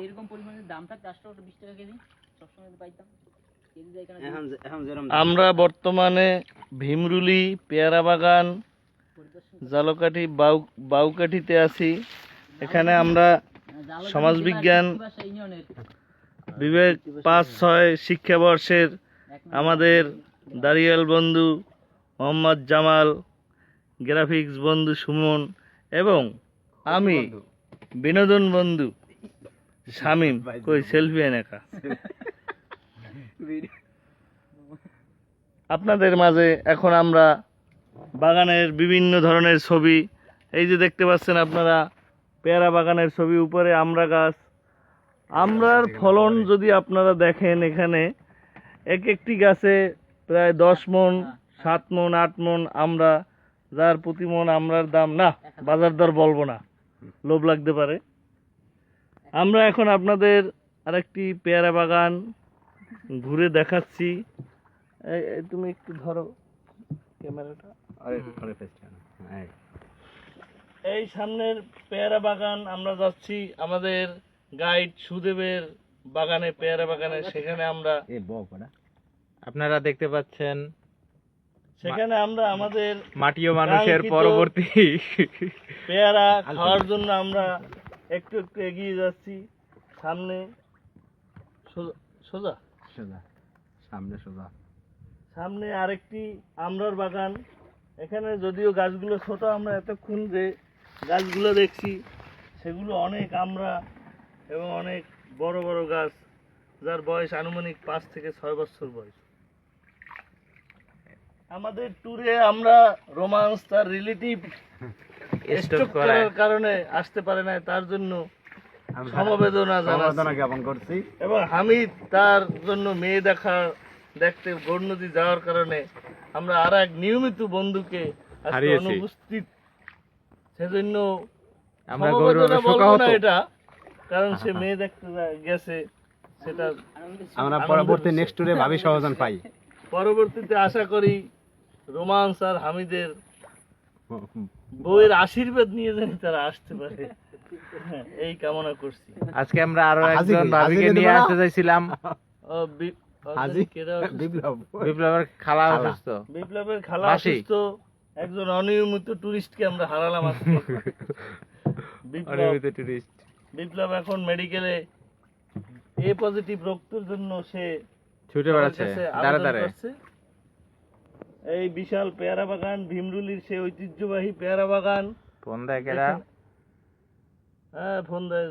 এরকম পরিমাণে দাম থাকতে 8 টাকা 20 টাকা কেজি সবসময় পাইতাম। আমরা বর্তমানে ভীমরুলি, পেয়ারা বাগান, জালকাঠি, বাউকাঠিতে আছি। এখানে আমরা সমাজবিজ্ঞান বিভাগ 5-6 শিক্ষাবর্ষের আমাদের দারিয়াল বন্ধু মোহাম্মদ জামাল, গ্রাফিক্স বন্ধু সুমন এবং আমি বিনোদন বন্ধু শামীম কই সেলফি এনেকা আপনাদের মাঝে এখন আমরা বাগানের বিভিন্ন ধরনের ছবি, এই যে দেখতে পাচ্ছেন আপনারা পেয়ারা বাগানের ছবি, উপরে আমড়া গাছ। আমড়ার ফলন যদি আপনারা দেখেন, এখানে এক একটি গাছে প্রায় 10 মণ, 7 মণ, 8 মণ আমড়া, যার প্রতি মণ আমড়ার দাম না বাজার দর বলবো না, লোভ লাগতে পারে। আমরা এখন আপনাদের আরেকটি পেয়ারা বাগান ঘুরে দেখাচ্ছি। তুমি একটু ধরো ক্যামেরাটা। এই সামনের পেয়ারা বাগান আমরা যাচ্ছি আমাদের গাইড সুদেবের বাগানে, পেয়ারা বাগানে। সেখানে আমরা আপনারা দেখতে পাচ্ছেন, সেখানে আমরা আমাদের মাটিও মানুষের পরবর্তী পেয়ারা খাওয়ার জন্য আমরা একটু একটু এগিয়ে যাচ্ছি। সামনে সোজা সামনে আরেকটি আমড়ার বাগান। এখানে যদিও গাছগুলো ছোট, আমরা এতক্ষণ যে গাছগুলো দেখছি সেগুলো অনেক আমড়া এবং অনেক বড় বড় গাছ, যার বয়স আনুমানিক 5 থেকে 6 বছর বয়স। আমাদের ট্যুরে আমরা রোমান্স তার রিলেটিভ স্ট্রোক করার কারণে আসতে পারে না, তার জন্য সমবেদনা জ্ঞাপন করছি। এবং হামিদ তার জন্য মেয়ে দেখতে গৌরনদী যাওয়ার কারণে আমরা আর এক নিয়মিত বন্ধুকে অনুপস্থিত, সেজন্য সমবেদনা বলবো না এটা, কারণ সে মেয়ে দেখতে গেছে। সেটা আমরা পরবর্তী নেক্সট ট্যুরে ভাবি সহজন পাই। পরবর্তীতে আশা করি রোমান্স আর হামিদের বউয়ের আশীর্বাদ নিয়ে যেন তারা আসতে পারে, এই কামনা করছি। আজকে আমরা আরো একজন ভাবিকে নিয়ে আসতে চাইছিলাম। বিপ্লবের খালা অসুস্থ, বিপ্লবের খালা অসুস্থ, একজন অনিয়মিত টুরিস্টকে আমরা হারালাম আজকে। বিপ্লব এখন মেডিকেলে এ পজিটিভ রক্তের জন্য সে ছুটে বেড়াচ্ছে দাঁড়ে দাঁড়ে। এই বিশাল পেয়ারা বাগান ভীমরুলির সে ঐতিহ্যবাহী পেয়ারা বাগান। ফোন দেয় কেরা? হ্যাঁ, ফোন দেয়।